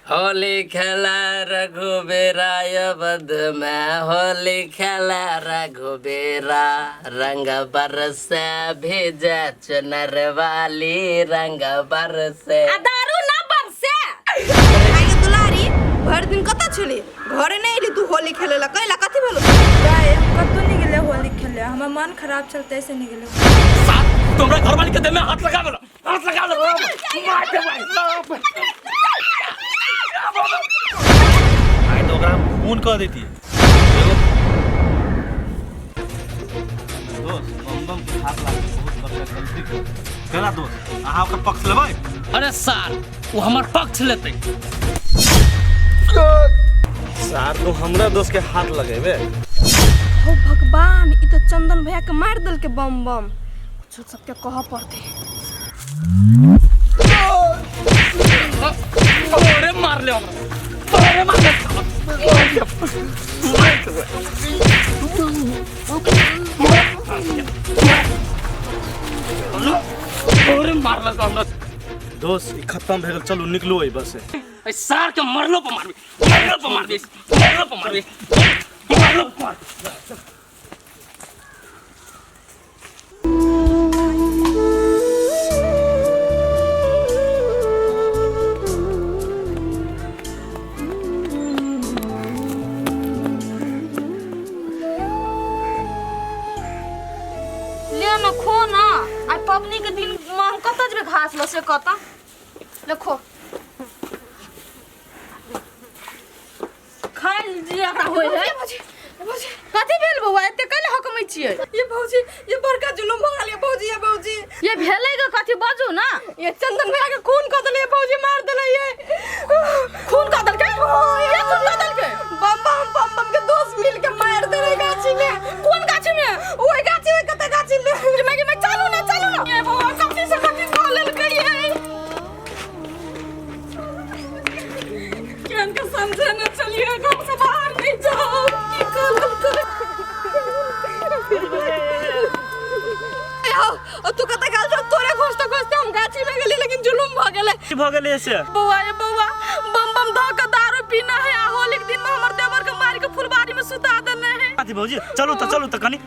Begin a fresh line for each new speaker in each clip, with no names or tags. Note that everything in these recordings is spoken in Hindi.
होली खेला रघुबीरा बध में, होली खेला रघुबीरा, रंग बरसे भेजे चुनर वाली, रंग बरसे
दारू ना बरसे। आगे दुलारी भर दिन कत छली, घरे नहीं एली तू होली खेले ला, कहला कथि भेलो?
गाय हम कतो नहीं गेले होली खेले, हमर मन खराब चलते ऐसे नहीं गेले।
साथ तुमरा घर वाली के दे में हाथ लगा लो, हाथ लगा लो, मार दे भाई।
आई तो ओकरा फोन कर देती है। दोस्त बम बम के हाथ लाग बहुत बड़का गलती कर केला दोस्त अहाँ ओकर पक्ष लेबै।
अरे सार वो हमार पक्ष लेते।
सार तो हमरा दोस्त के हाथ लगेबे।
हो भगवान इ तो चंदन भैया के मार दल के बम बम कुछ सबके कह पड़ते।
अरे मार ले हमरा, अरे मार ले, अरे मार ले हमरा।
दोस्त ई खत्म भए गेल, चलू निकलू एहि बस से।
ए सार के मरलो पे मारबी, मरलो पे मारबी, मरलो पे मारबी, मरलो पे मार।
ले न खो न, आ पबनी के दिन हम कत जबे घास ल से कत ले खो खाइ जिया का होय है। भौजी कथि भेल बौआ, एते कले हकमै छियै?
ये भौजी ये बड़का जुलुम भगा ले भौजी, ये भौजी
ये भेलै ग कथि बाजू ना।
ये चंदन भैया के खून क देले भौजी, मार देले ये
खून का दल के ये खून का दल के
बम बम के दोस्त मिल के मार देले गाछी में।
कौन गाछी में?
ओए गाछी में कते गाछी में
मैं चालू ना ये बौआ कथि से कथि खा लेल करिए
केन के समझे न चलिए, घर से बाहर नहीं जाओ की कलम कर। ओ तू कते गाल जो तोरे खोजते हम गाछी में गेली, लेकिन जुलुम भ गेले।
की भ गेलै से?
बौआ ये बौआ बम बम ध के दारू पीना है आ होली के दिन में हमर देवर के मार के फुलबाड़ी में सुता देने है।
अथी भौजी चलू त कनी।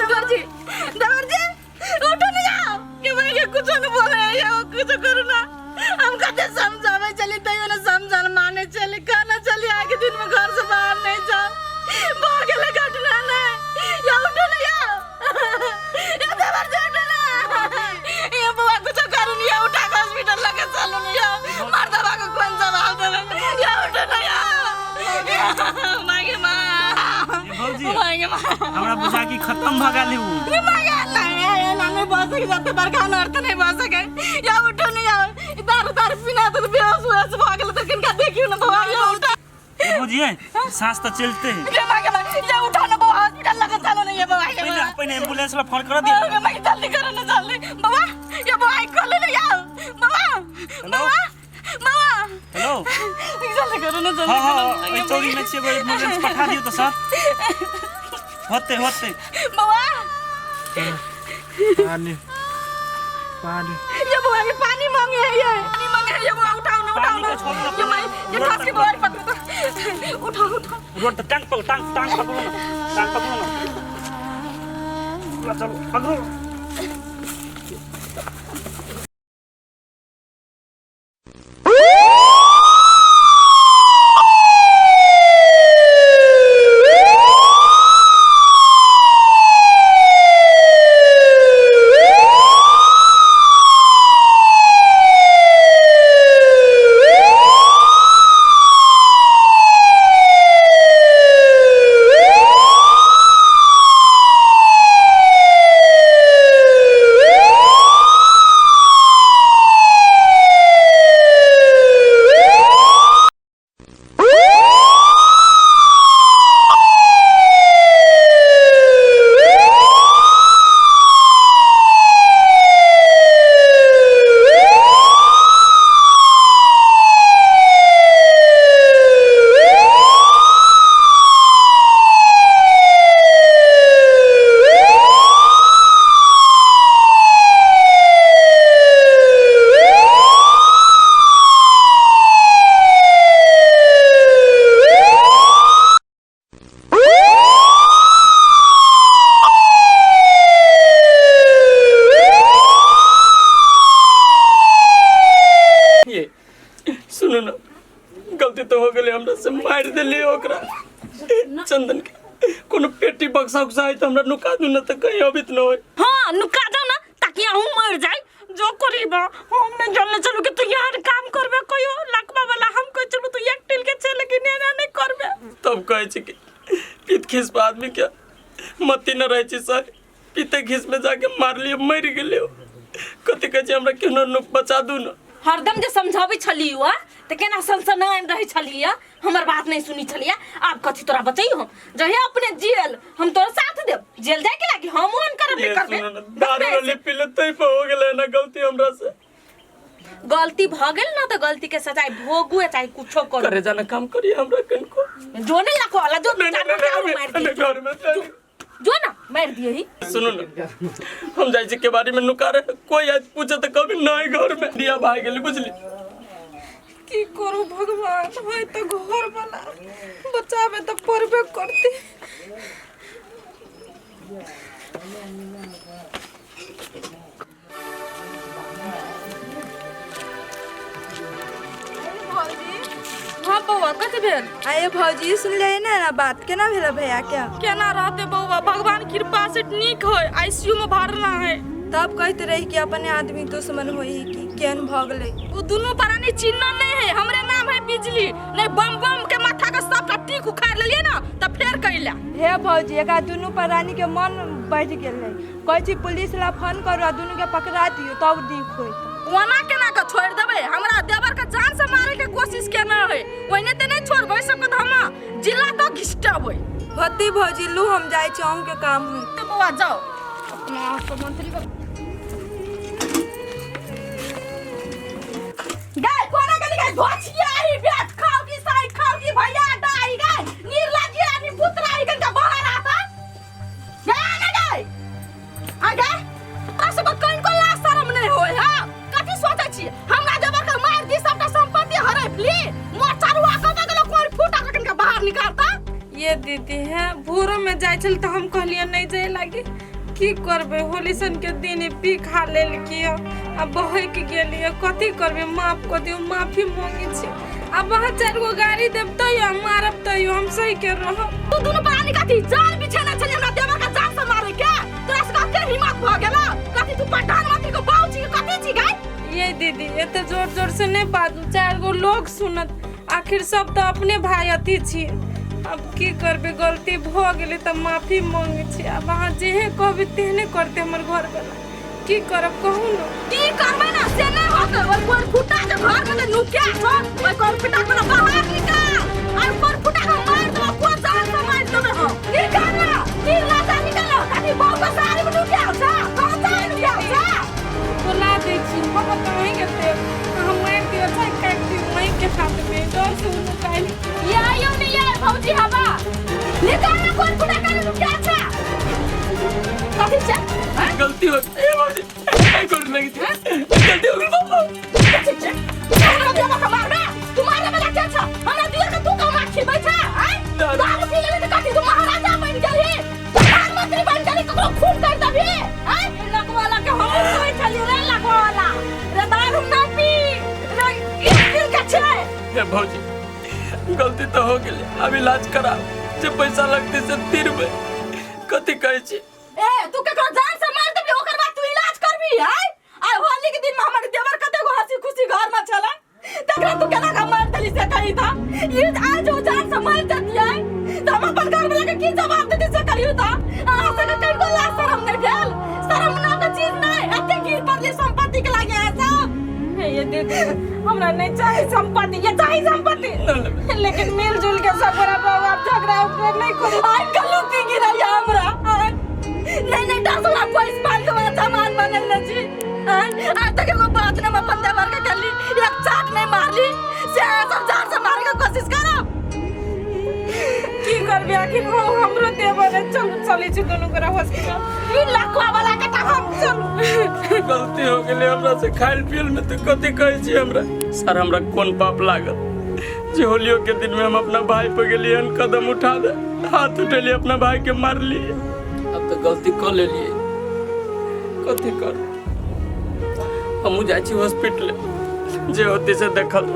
देवर जी उठो न जाओ कि मैं के कुछ न बोले या कुछ करू ना। हम कते समझावे चली तइयो न समझन माने चली खाना चली आगे दिन में घर से बाहर नहीं जाओ भागले घटना नहीं या उठो न जाओ या देवर जी उठो ना ये बुआ कुछ करू नहीं या उठा के हॉस्पिटल लगे चलो नहीं या मार दबा के कौन सा बाल दे या उठो न या मागे मां
भौजी
मागे मां
हमरा बुझा की खत्म भ गेलै उ।
नहीं बस सके जाते बरखा न अर्थ नहीं बस सके या उठो नहीं या दारू पीना तो बेहोश हुआ से भाग ले, तो किनका देखियो न बवा या उठा
ए भौजी सांस त चलते है।
ये मागे या उठा न बवा हॉस्पिटल लगा चलो नहीं ये बवा
पहले एम्बुलेंस ला फोन कर दिया।
मैं जल्दी करो न जल्दी बवा ये बवा कर ले या बवा बवा बवा
हेलो
जल्दी करो न जल्दी।
हां ए चौरी में से एम्बुलेंस पठा दियो त सर होते
बवा
पानी
ये बवा ये पानी मांगे है ये बवा उठाओ ना ये मैं ये खास की बवा पकड़ो उठाओ
रोड त टांग पकड़ो ना चलो पकड़ो।
दिली ओकरा चंदन के कोनो पेटी बक्सा उक्सा है तो हमरा नुका दू ना तो कहीं अबित न होय।
हाँ नुका दो ना ताकि हम मर जाए जो करीबा हम नहीं जानने चलो कि तू यार काम करबे कोयो लकवा वाला हम कोई चलो तू एक टिल के चले कि नहीं करबे
तब कहे छी कि पीत खिस पे आदमी क्या मती न रहे छी सर पीते खिस में जाके मार लिए मर गेले कथि कहे छी हमरा केनो नुक बचा दू ना
हरदम जे समझाबी छलियो त केना संसन रही छलिया हमर बात नहीं सुनी छलिया अब कथि तोरा बचैयो हम जहे अपने जेल हम तोरा साथ देब जेल जाए के लागी हम ओन करबे करबे
दारू वाली पीले तई पे हो गेले ना गलती हमरा से
गलती भ गेल ना तो गलती के सजाए भोगुए चाहे कुछो करू
करे जाना काम करिए हमरा कनको
जो नहीं लखो वाला जो
नहीं घर में
जो ना मार दिए ही
सुनो ना हम जाई छी के बारे में नुकारे कोई आज पूछे तो कभी नहीं घर में दिया भाई गेली बुझली
की करू भगवान होय तो घर वाला बचावे तो परबे करती हाँ बउआ कथी भेल
आये भौजी सुन ले ना बात केना भेल भैया क्या
केना रहते बउआ भगवान कृपा से ठीक होय आईसीयू में भरना है
तब कहते रही कि अपने आदमी दुश्मन होई कि केन भगले
वो दोनों प्राणी चिन्ह नहीं है हमरे नाम है बिजली नहीं बम बम के माथा का सब टीक उखाड़ लेलिए ना तब फेर कइला
हे भौजी एक दुनू प्राणी के मन बैठ गेल है कहै छी पुलिस ला फोन करू आ दुनू के पकड़ा दियो तब ठीक होई
ओना केना के छोड़ देबे हमरा देवर के जान से मारे के कोशिश केना है ओने ते नहीं छोड़बै सब के हम जिला तो घिस्टबै
होती भौजी लू हम जाय छी अहूं के काम है
तो बउआ जाओ अपना मंत्री को गाय कोना के गाय धोछिया ही बेट खाओ की साई खाओ की भैया दाई गाय निर्लज्ज आदमी पुत्रा ही कनका बाहर आता गाय ना गाय आ गाय सब कौन को ला शर्म नहीं होय हां कथि सोचै छी हमरा जबर के मार दी सबटा संपत्ति हरैफ ली मोर चारुआ क गेलो कोई फूटा के कनका बाहर निकालता ये दीदी है भोरो में जाय छल त हम कहलिए नहीं जाय लागी की करबे होली सन के दिन पी खा लेल की अब बहै के गेलिए कथि करबे माफ क दियो माफी मांगे छी अब वहां चार गो गाड़ी देब त या मारब त हम सही के रह तू दोनों प्राणी कथि जान बिछाना छले हमरा देवर का जान से मारे के तोरा से कते हिम्मत भ गेला कथि तू प्रधानमंत्री को बाऊ छी कथि छी गाय ये दीदी एते जोर जोर से नहीं बाजू चार गो लोग सुनत आखिर सब तो अपने भाई अथी छी अब की करबे गलती भ गेले त माफी मांगे छी अब वहां जेहे कहबे तेहने करते हमर घर वाला की करब कहू न की करबे ना से नहीं होते और कोन फुटा के घर में नुकिया छ ओय कोन फुटा के बाहर निकाल और कोन फुटा के मार दो को जान से मार दो हो निकाल ना निर्लज्ज निकाल कथि बहु का सारी में नुकिया छ कहां जाए नुकिया छ बोला दे छी हम कहीं के ते हम मार दियो छै काट दी वहीं के साथ में डर से निकाल ये आयो नहीं यार भौजी हवा निकाल ना कोन फुटा के नुकिया छ कथि छ
गलती हो ए बाबूजी काय कर लगी थी गलती हो गई बाबा
कथि छ हमरा देवा का मार ना तुम्हारे वाला क्या छ हमरा दिया का तू का मार छी बैठा हैं दारू पी लेले त कथि तू महाराजा बन गेली प्रधानमंत्री बन गेली ककरो खून कर दबी हैं लकवाला के हम कोई चली रे लकवाला रे दारू ना पी रे ये का छ
ए बाबूजी गलती तो हो गेली अब इलाज करा जे पैसा लगते से दिरबे कथि कहै छी
ए तू के जान से मार देबी ओकर बाद तू इलाज करबी हैं आ होली के दिन में हमर देवर कते गो हंसी खुशी घर में चला तकरा तू केना का मार देली से कही था ये आज जो जान से मार देती है तो हम अपन घर वाला के की जवाब देती से करियो था आ से के को ला शर्म नहीं भेल शर्म ना का चीज नहीं अते गिर पड़ली संपत्ति के लागे है सब ये दीदी हमरा नहीं चाहिए संपत्ति ये चाहिए संपत्ति लेकिन मिलजुल के सब बराबर झगड़ा उपयोग नहीं करो आज गलती गिराया हमरा नहीं डसला कोई बात का सामान बनल न जी आज तक एगो बात न मैं बंदे भर के कर ली एक चाट नहीं मार ली से सब जान से मारे के कोशिश करो की करबे आखिर हो हमरो देवर चली छी दोनों करा हॉस्पिटल ई लखवा वाला के त हम चलू
गलती हो गेले हमरा से खाइल पियल में तो कथि कहै छी हमरा सर हमरा कोन पाप लागल जे होलियो के दिन में हम अपना भाई पे गेलिए कदम उठा दे हाथ उठेलिए अपना भाई के मार लिए अब तो गलती कर लेलिए कथि कर हम जाई छी हॉस्पिटल जे होती से देखल